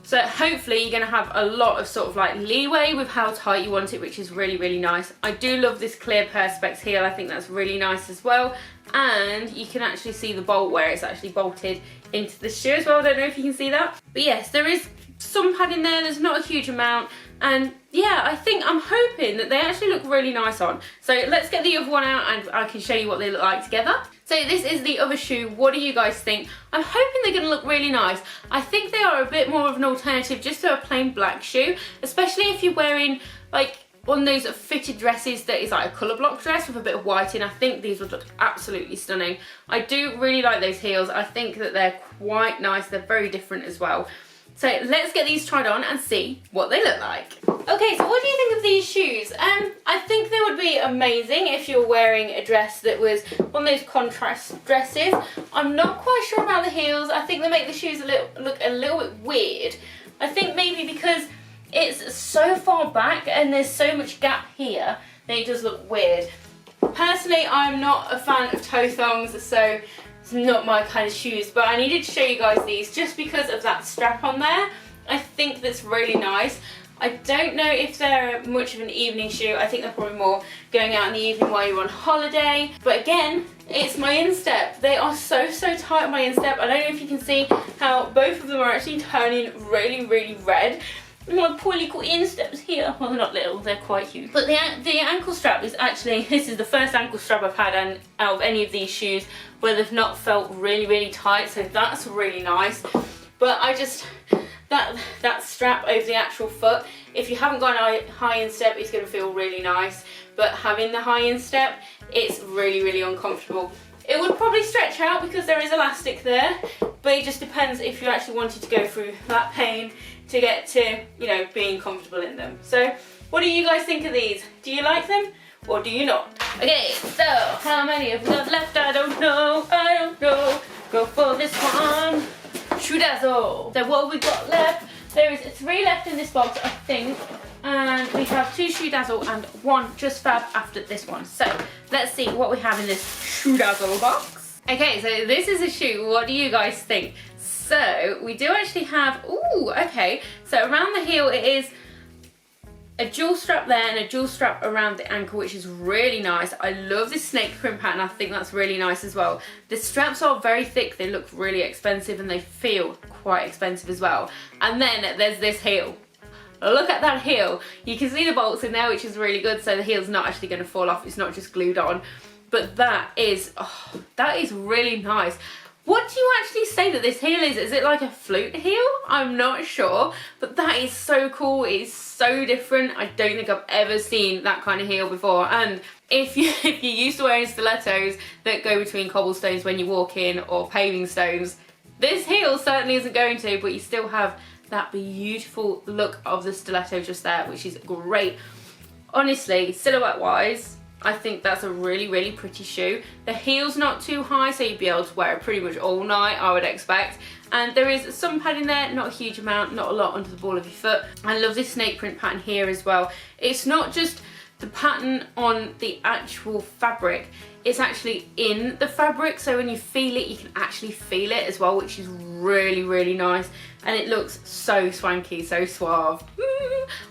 So hopefully you're going to have a lot of sort of like leeway with how tight you want it, which is really, really nice. I do love this clear perspex heel. I think that's really nice as well. And you can actually see the bolt where it's actually bolted into the shoe as well. I don't know if you can see that. But yes, there is some padding there. There's not a huge amount. And yeah, I'm hoping that they actually look really nice on. So let's get the other one out and I can show you what they look like together. So this is the other shoe. What do you guys think? I'm hoping they're going to look really nice. I think they are a bit more of an alternative just to a plain black shoe, especially if you're wearing like one of those fitted dresses that is like a colour block dress with a bit of white in. I think these would look absolutely stunning. I do really like those heels. I think that they're quite nice. They're very different as well. So let's get these tried on and see what they look like. Okay, so what do you think of these shoes? I think they would be amazing if you're wearing a dress that was one of those contrast dresses. I'm not quite sure about the heels. I think they make the shoes look a little bit weird. I think maybe because it's so far back and there's so much gap here that it does look weird. Personally, I'm not a fan of toe thongs, so it's not my kind of shoes, but I needed to show you guys these just because of that strap on there. I think that's really nice. I don't know if they're much of an evening shoe. I think they're probably more going out in the evening while you're on holiday. But again, it's my instep. They are so tight on my instep. I don't know if you can see how both of them are actually turning really red. My poor little insteps here. Well, they're not little, they're quite huge. But the ankle strap is actually, this is the first ankle strap I've had out of any of these shoes where they've not felt really tight, so that's really nice. But I just, that strap over the actual foot, if you haven't got a high instep, it's going to feel really nice. But having the high instep, it's really uncomfortable. It would probably stretch out because there is elastic there, but it just depends if you actually wanted to go through that pain to get to, you know, being comfortable in them. So what do you guys think of these? Do you like them or do you not? Okay, so how many have we got left? I don't know. Go for this one. Shoe-dazzle. So what have we got left? There is 3 left in this box, I think. And we have 2 Shoe-dazzle and 1 JustFab after this one. So let's see what we have in this Shoe-dazzle box. Okay, so this is a shoe. What do you guys think? So we do actually have, ooh, okay. So around the heel it is a dual strap there and a dual strap around the ankle, which is really nice. I love this snake print pattern. I think that's really nice as well. The straps are very thick. They look really expensive and they feel quite expensive as well. And then there's this heel. Look at that heel. You can see the bolts in there, which is really good. So the heel's not actually going to fall off. It's not just glued on. But that is really nice. What do you actually say that this heel is? Is it like a flute heel? I'm not sure, but that is so cool. It's so different. I don't think I've ever seen that kind of heel before. And if you're used to wearing stilettos that go between cobblestones when you walk in or paving stones, this heel certainly isn't going to, but you still have that beautiful look of the stiletto just there, which is great. Honestly, silhouette wise, I think that's a really pretty shoe. The heel's not too high, so you'd be able to wear it pretty much all night, I would expect. And there is some padding there, not a huge amount, not a lot under the ball of your foot. I love this snake print pattern here as well. It's not just the pattern on the actual fabric, it's actually in the fabric, so when you feel it, you can actually feel it as well, which is really nice. And it looks so swanky, so suave.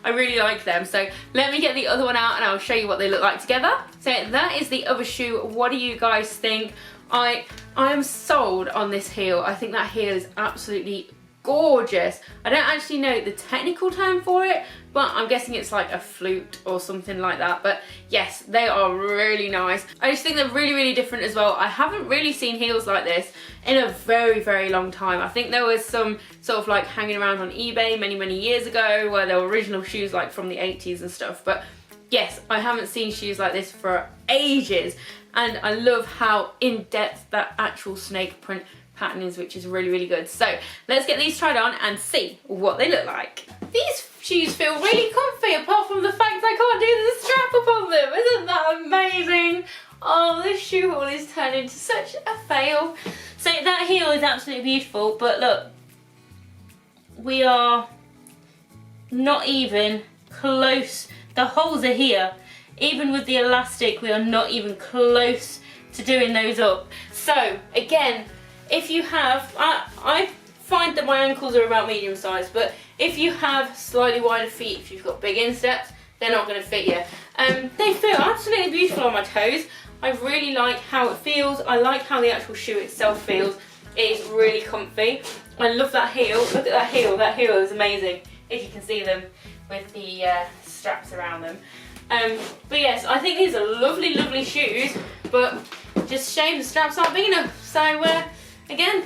I really like them. So let me get the other one out and I'll show you what they look like together. So that is the other shoe. What do you guys think? I am sold on this heel. I think that heel is absolutely gorgeous. I don't actually know the technical term for it, but I'm guessing it's like a flute or something like that. But yes, they are really nice. I just think they're really different as well. I haven't really seen heels like this in a very long time. I think there was some sort of like hanging around on eBay many years ago where there were original shoes like from the 80s and stuff. But yes, I haven't seen shoes like this for ages. And I love how in-depth that actual snake print pattern is, which is really good. So let's get these tried on and see what they look like. These shoes feel really comfy, apart from the fact I can't do the strap upon them. Isn't that amazing? Oh, this shoe haul is turned into such a fail. So that heel is absolutely beautiful, but look, we are not even close. The holes are here. Even with the elastic, we are not even close to doing those up. So again, if you have, I find that my ankles are about medium size, but if you have slightly wider feet, if you've got big insteps, they're not going to fit you. They feel absolutely beautiful on my toes. I really like how it feels. I like how the actual shoe itself feels. It is really comfy. I love that heel. Look at that heel. That heel is amazing. If you can see them with the straps around them. But yes, I think these are lovely shoes, but just shame the straps aren't big enough. So again,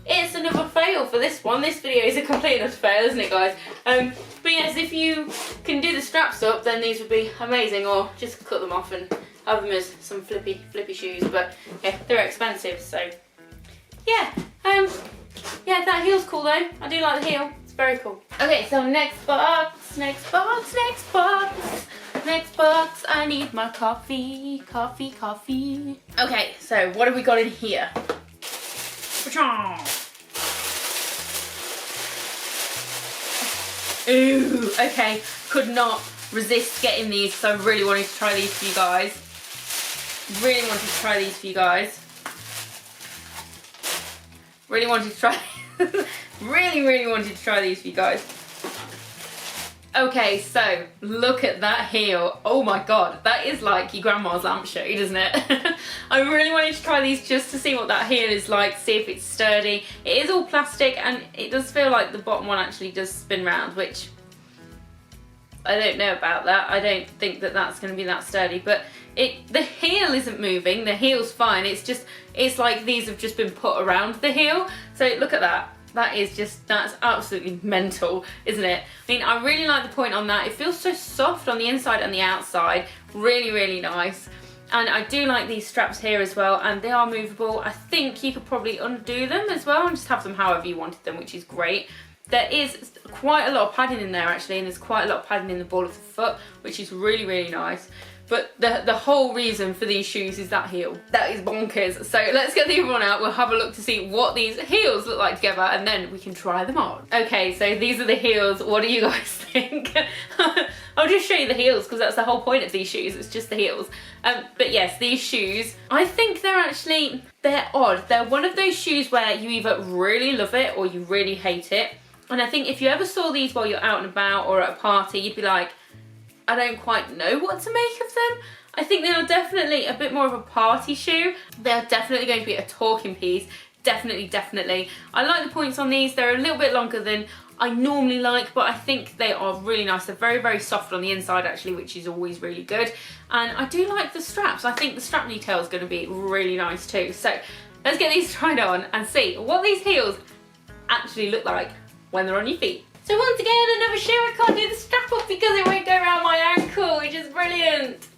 it's another fail for this one. This video is a complete utter fail, isn't it, guys? But yes, if you can do the straps up, then these would be amazing, or just cut them off and have them as some flippy shoes. But yeah, they're expensive, so yeah. Yeah, that heel's cool though. I do like the heel. It's very cool. Okay, so next box, next box, next box. Next box, I need my coffee, coffee, coffee. Okay, so what have we got in here? Ooh, okay. Could not resist getting these because I really wanted to try these for you guys. Really wanted to try these for you guys. Really wanted to try really wanted to try these for you guys. Okay, so look at that heel. Oh my god, that is like your grandma's lampshade, isn't it? I really wanted to try these just to see what that heel is like, see if it's sturdy. It is all plastic and it does feel like the bottom one actually does spin round, which I don't know about that. I don't think that that's going to be that sturdy, but the heel isn't moving. The heel's fine. It's like these have just been put around the heel. So look at that. That's absolutely mental, isn't it? I mean, I really like the point on that. It feels so soft on the inside and the outside. Really, really nice. And I do like these straps here as well, and they are movable. I think you could probably undo them as well and just have them however you wanted them, which is great. There is quite a lot of padding in there actually, and there's quite a lot of padding in the ball of the foot, which is really, really nice. But the whole reason for these shoes is that heel. That is bonkers. So let's get the other one out. We'll have a look to see what these heels look like together, and then we can try them on. Okay, so these are the heels. What do you guys think? I'll just show you the heels because that's the whole point of these shoes. It's just the heels. But yes, these shoes, I think they're odd. They're one of those shoes where you either really love it or you really hate it. And I think if you ever saw these while you're out and about or at a party, you'd be like, I don't quite know what to make of them. I think they are definitely a bit more of a party shoe. They are definitely going to be a talking piece. Definitely, definitely. I like the points on these. They're a little bit longer than I normally like, but I think they are really nice. They're very, very soft on the inside actually, which is always really good. And I do like the straps. I think the strap detail is going to be really nice too. So let's get these tried on and see what these heels actually look like when they're on your feet. So once again, another shoe, I can't do the strap up because it won't go around my ankle, which is brilliant.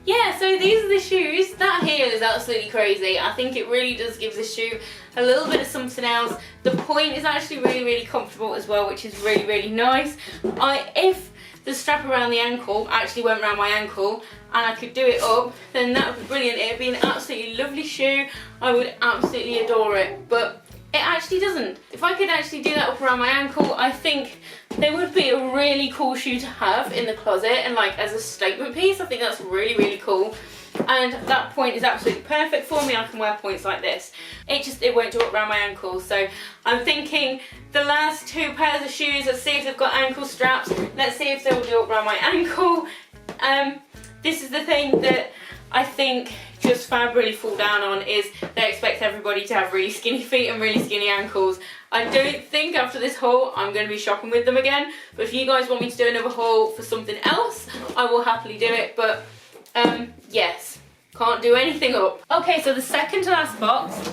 Yeah, so these are the shoes. That heel is absolutely crazy. I think it really does give this shoe a little bit of something else. The point is actually really, really comfortable as well, which is really, really nice. If the strap around the ankle actually went around my ankle and I could do it up, then that would be brilliant. It would be an absolutely lovely shoe. I would absolutely adore it, but it actually doesn't. If I could actually do that up around my ankle, I think they would be a really cool shoe to have in the closet and like as a statement piece. I think that's really, really cool. And that point is absolutely perfect for me. I can wear points like this. It won't do up around my ankle. So I'm thinking the last two pairs of shoes, let's see if they've got ankle straps. Let's see if they will do up around my ankle. This is the thing that I think JustFab really fall down on, is they expect everybody to have really skinny feet and really skinny ankles. I don't think after this haul I'm going to be shopping with them again, but if you guys want me to do another haul for something else, I will happily do it. But yes, can't do anything up. Okay, so the second to last box,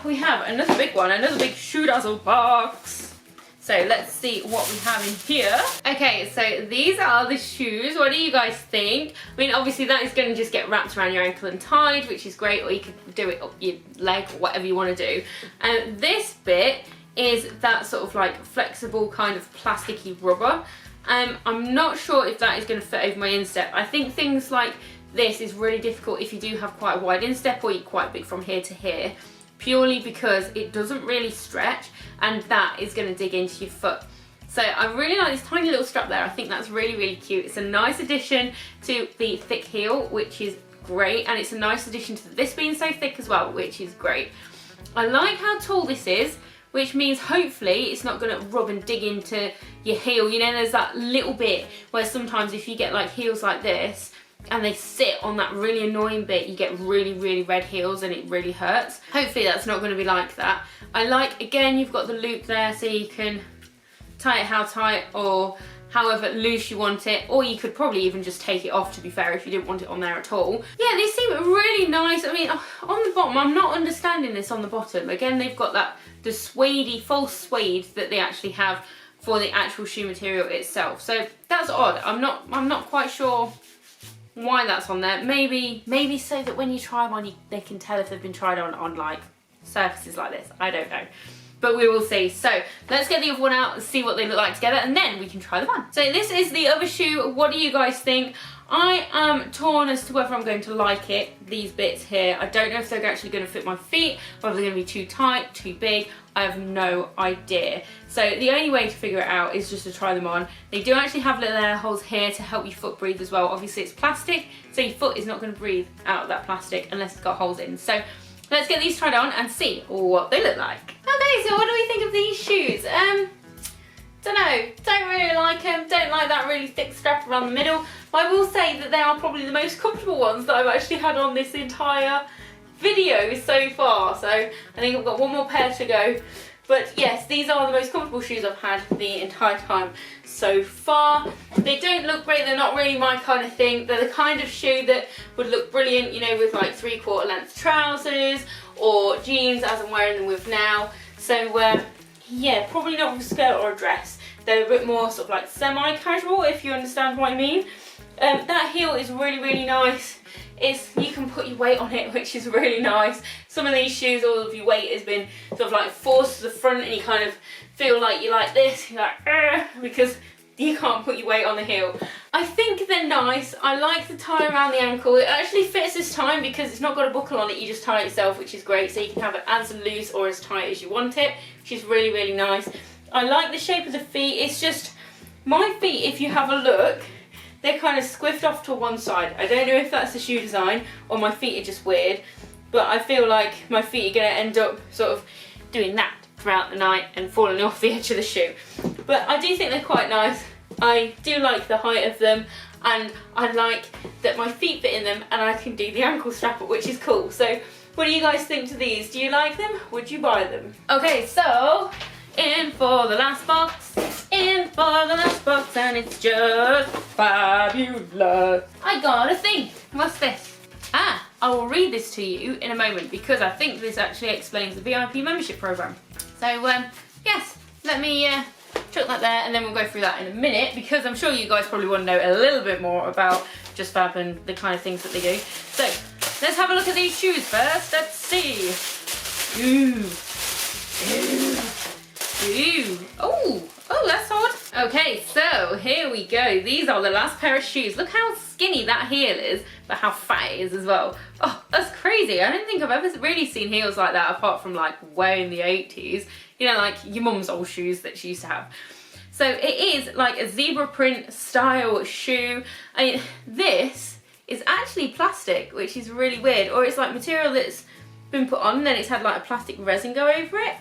we have another big one, another big shoe dazzle box. So let's see what we have in here. Okay, so these are the shoes. What do you guys think? I mean, obviously that is going to just get wrapped around your ankle and tied, which is great, or you could do it up your leg or whatever you want to do. And this bit is that sort of like flexible kind of plasticky rubber. I'm not sure if that is going to fit over my instep. I think things like this is really difficult if you do have quite a wide instep or you're quite big from here to here, purely because it doesn't really stretch and that is going to dig into your foot. So I really like this tiny little strap there. I think that's really, really cute. It's a nice addition to the thick heel, which is great, and it's a nice addition to this being so thick as well, which is great. I like how tall this is, which means hopefully it's not going to rub and dig into your heel. You know, there's that little bit where sometimes if you get like heels like this and they sit on that really annoying bit, you get really, really red heels and it really hurts. Hopefully that's not going to be like that. I like, again, you've got the loop there so you can tie it how tight or however loose you want it, or you could probably even just take it off, to be fair, if you didn't want it on there at all. Yeah, they seem really nice. I mean, on the bottom, I'm not understanding this on the bottom. Again, they've got that, the suede-y, false suede that they actually have for the actual shoe material itself. So that's odd. I'm not quite sure why that's on there. Maybe so that when you try them on, they can tell if they've been tried on like surfaces like this. I don't know. But we will see. So let's get the other one out and see what they look like together, and then we can try them on. So this is the other shoe. What do you guys think? I am torn as to whether I'm going to like it, these bits here. I don't know if they're actually going to fit my feet, whether they're going to be too tight, too big. I have no idea. So the only way to figure it out is just to try them on. They do actually have little air holes here to help your foot breathe as well. Obviously it's plastic, so your foot is not going to breathe out of that plastic unless it's got holes in. So let's get these tried on and see what they look like. Okay, so what do we think of these shoes? Don't know, don't really like them, don't like that really thick strap around the middle. But I will say that they are probably the most comfortable ones that I've actually had on this entire video so far. So I think I've got one more pair to go. But yes, these are the most comfortable shoes I've had the entire time so far. They don't look great, they're not really my kind of thing. They're the kind of shoe that would look brilliant, you know, with like 3/4 length trousers or jeans as I'm wearing them with now. So yeah, probably not with a skirt or a dress. They're a bit more sort of like semi-casual, if you understand what I mean. That heel is really, really nice. You can put your weight on it, which is really nice. Some of these shoes, all of your weight has been sort of like forced to the front, and you kind of feel like you're like this, you're like, because you can't put your weight on the heel. I think they're nice. I like the tie around the ankle. It actually fits this time because it's not got a buckle on it, you just tie it yourself, which is great. So you can have it as loose or as tight as you want it, which is really, really nice. I like the shape of the feet. It's just, my feet, if you have a look, they're kind of squiffed off to one side. I don't know if that's the shoe design or my feet are just weird, but I feel like my feet are going to end up sort of doing that throughout the night and falling off the edge of the shoe. But I do think they're quite nice. I do like the height of them, and I like that my feet fit in them and I can do the ankle strap up, which is cool. So what do you guys think to these? Do you like them? Would you buy them? Okay, so in for the last box, in for the last box, and it's just fabulous. I got a thing. What's this? Ah, I will read this to you in a moment because I think this actually explains the VIP membership program. So yes, let me chuck that there, and then we'll go through that in a minute because I'm sure you guys probably want to know a little bit more about JustFab and the kind of things that they do. So let's have a look at these shoes first. Let's see. Ooh. Ooh. Ooh. Oh, that's odd. Okay, so here we go. These are the last pair of shoes. Look how skinny that heel is, but how fat it is as well. Oh, that's crazy. I don't think I've ever really seen heels like that apart from like way in the 80s. You know, like your mum's old shoes that she used to have. So it is like a zebra print style shoe. I mean, this is actually plastic, which is really weird. Or it's like material that's been put on and then it's had like a plastic resin go over it.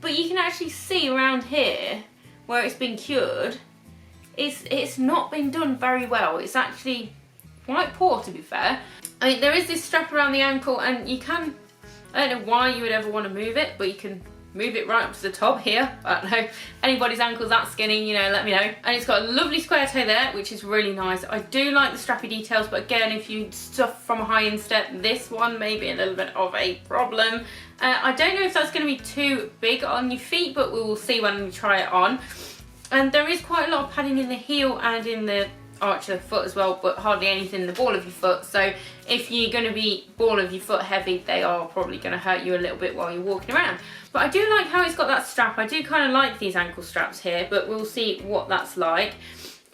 But you can actually see around here where it's been cured, it's not been done very well. It's actually quite poor, to be fair. I mean, there is this strap around the ankle, and you can, I don't know why you would ever want to move it, but you can move it right up to the top here. I don't know, anybody's ankle's that skinny, you know, let me know. And it's got a lovely square toe there, which is really nice. I do like the strappy details, but again, if you suffer from a high instep, this one may be a little bit of a problem. I don't know if that's going to be too big on your feet, but we will see when we try it on. And there is quite a lot of padding in the heel and in the arch of the foot as well, but hardly anything in the ball of your foot. So if you're going to be ball of your foot heavy, they are probably going to hurt you a little bit while you're walking around. But I do like how it's got that strap. I do kind of like these ankle straps here, but we'll see what that's like.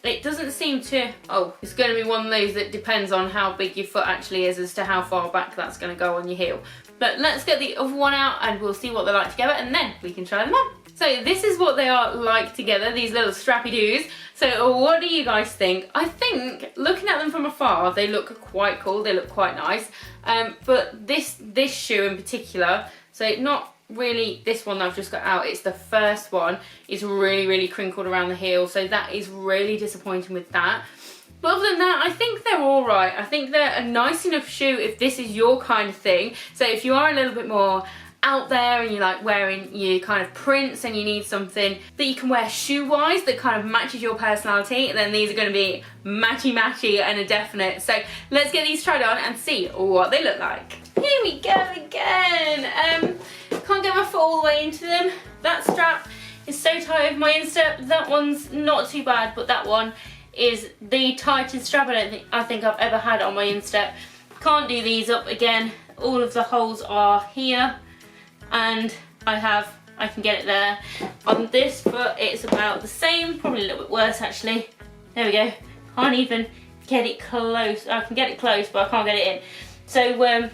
It doesn't seem to, oh, it's going to be one of those that depends on how big your foot actually is as to how far back that's going to go on your heel. But let's get the other one out and we'll see what they're like together, and then we can try them on. So this is what they are like together, these little strappy doos. So what do you guys think? I think, looking at them from afar, they look quite cool, they look quite nice. But this shoe in particular, so not really this one that I've just got out, it's the first one, is really, really crinkled around the heel. So that is really disappointing with that. But other than that, I think they're all right. I think they're a nice enough shoe if this is your kind of thing. So if you are a little bit more out there and you like wearing your kind of prints and you need something that you can wear shoe-wise that kind of matches your personality, then these are going to be matchy-matchy and a definite. So let's get these tried on and see what they look like. Here we go again. Can't get my foot all the way into them. That strap is so tight over my instep. That one's not too bad, but that one is the tightest strap I think I've ever had on my instep. Can't do these up again. All of the holes are here. and I can get it there. On this foot it's about the same, probably a little bit worse actually. There we go. Can't even get it close. I can get it close, but I can't get it in. So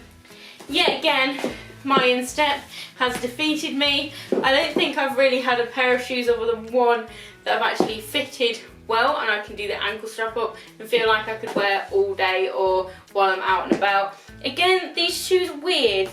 yet again, my instep has defeated me. I don't think I've really had a pair of shoes other than one that have actually fitted well, and I can do the ankle strap up and feel like I could wear all day or while I'm out and about. Again, these shoes are weird.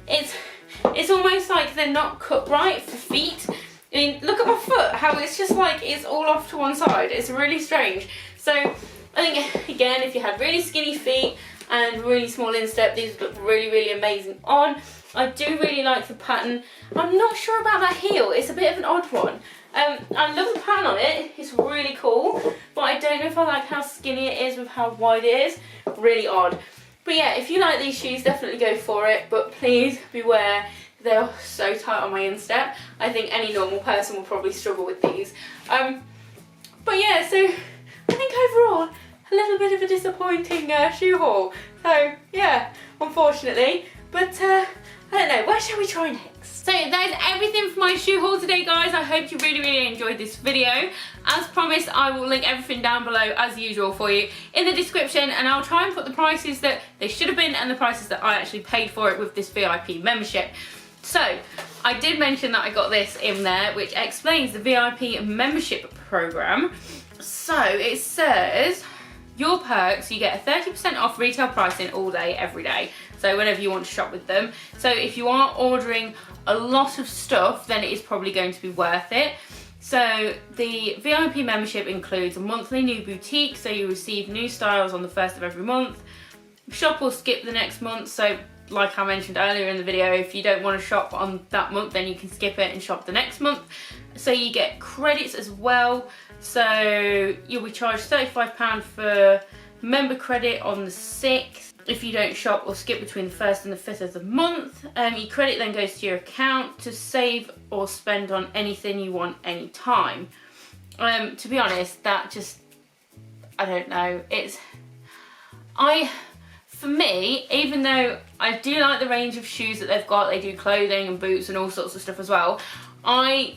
It's almost like they're not cut right for feet. I mean, look at my foot, how it's just like it's all off to one side. It's really strange. So I think, again, if you had really skinny feet and really small instep, these look really, really amazing on. I do really like the pattern. I'm not sure about that heel. It's a bit of an odd one. I love the pattern on it. It's really cool, but I don't know if I like how skinny it is with how wide it is. Really odd. But yeah, if you like these shoes, definitely go for it. But please beware, they're so tight on my instep. I think any normal person will probably struggle with these. But yeah, so I think overall, a little bit of a disappointing shoe haul. So yeah, unfortunately. But I don't know, where shall we try next? So that is everything for my shoe haul today, guys. I hope you really, really enjoyed this video. As promised, I will link everything down below as usual for you in the description, and I'll try and put the prices that they should have been and the prices that I actually paid for it with this VIP membership. So I did mention that I got this in there, which explains the VIP membership program. So it says, your perks, you get a 30% off retail pricing all day, every day. So whenever you want to shop with them. So if you are ordering a lot of stuff, then it is probably going to be worth it. So the VIP membership includes a monthly new boutique, so you receive new styles on the 1st of every month. Shop or skip the next month. So like I mentioned earlier in the video, if you don't want to shop on that month, then you can skip it and shop the next month. So you get credits as well. So you'll be charged £35 for member credit on the 6th. If you don't shop or skip between the 1st and the 5th of the month, your credit then goes to your account to save or spend on anything you want anytime. To be honest, that just, I don't know, for me, even though I do like the range of shoes that they've got, they do clothing and boots and all sorts of stuff as well, unless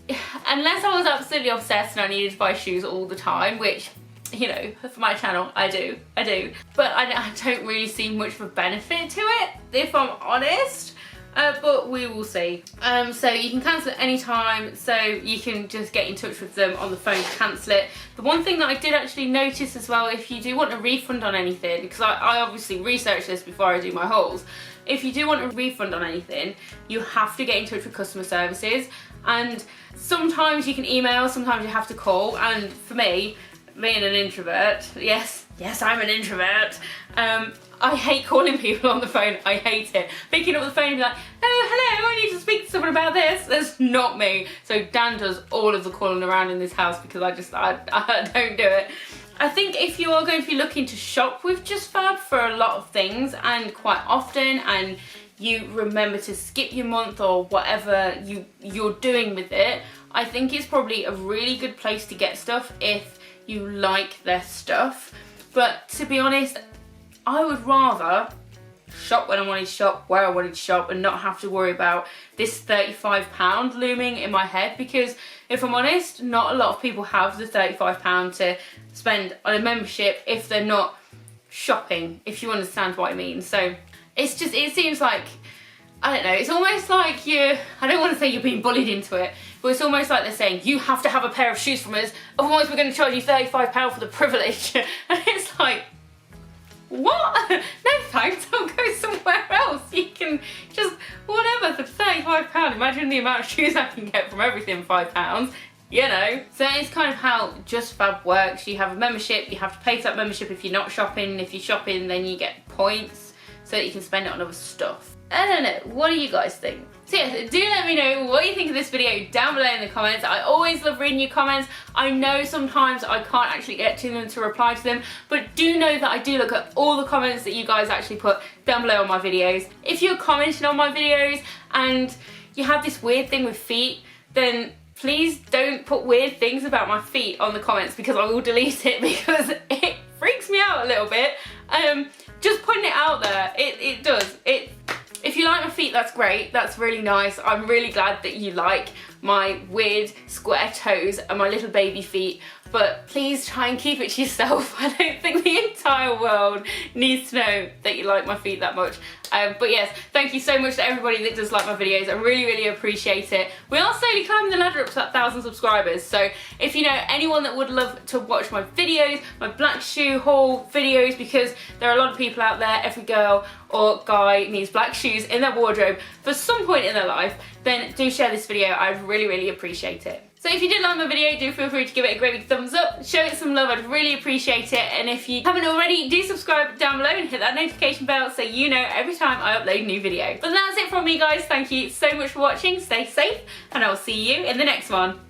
I was absolutely obsessed and I needed to buy shoes all the time, which, you know, for my channel, I do. But I don't really see much of a benefit to it, if I'm honest. But we will see. So you can cancel it anytime, so you can just get in touch with them on the phone to cancel it. The one thing that I did actually notice as well, if you do want a refund on anything, because I obviously research this before I do my hauls, if you do want a refund on anything, you have to get in touch with customer services, and sometimes you can email, sometimes you have to call, and for me, being an introvert, yes I'm an introvert, I hate calling people on the phone. I hate it. Picking up the phone and be like, oh hello, I need to speak to someone about this. That's not me. So Dan does all of the calling around in this house because I don't do it. I think if you are going to be looking to shop with JustFab for a lot of things and quite often, and you remember to skip your month or whatever you're doing with it, I think it's probably a really good place to get stuff if you like their stuff. But to be honest, I would rather shop when I wanted to shop, where I wanted to shop, and not have to worry about this £35 looming in my head, because if I'm honest, not a lot of people have the £35 to spend on a membership if they're not shopping, if you understand what I mean. So it's just, it seems like, I don't know, it's almost like I don't want to say you're being bullied into it, but it's almost like they're saying, you have to have a pair of shoes from us, otherwise we're going to charge you £35 for the privilege. And it's like, what? No thanks, I'll go somewhere else. You can just, whatever, for £35. Imagine the amount of shoes I can get from everything £5, you know. So it's kind of how JustFab works. You have a membership, you have to pay for that membership if you're not shopping. If you're shopping, then you get points so that you can spend it on other stuff. I don't know, what do you guys think? So yes, do let me know what you think of this video down below in the comments. I always love reading your comments. I know sometimes I can't actually get to them to reply to them, but do know that I do look at all the comments that you guys actually put down below on my videos. If you're commenting on my videos and you have this weird thing with feet, then please don't put weird things about my feet on the comments, because I will delete it, because it freaks me out a little bit. Just putting it out there, it does. If you like my feet, that's great. That's really nice. I'm really glad that you like my weird square toes and my little baby feet, but please try and keep it to yourself. I don't think the entire world needs to know that you like my feet that much. But yes, thank you so much to everybody that does like my videos. I really, really appreciate it. We are slowly climbing the ladder up to that 1,000 subscribers, so if you know anyone that would love to watch my videos, my black shoe haul videos, because there are a lot of people out there, every girl or guy needs black shoes in their wardrobe for some point in their life, then do share this video. I'd really, really appreciate it. So if you did like my video, do feel free to give it a great big thumbs up, show it some love, I'd really appreciate it, and if you haven't already, do subscribe down below and hit that notification bell so you know every time I upload a new video. But that's it from me guys, thank you so much for watching, stay safe, and I will see you in the next one.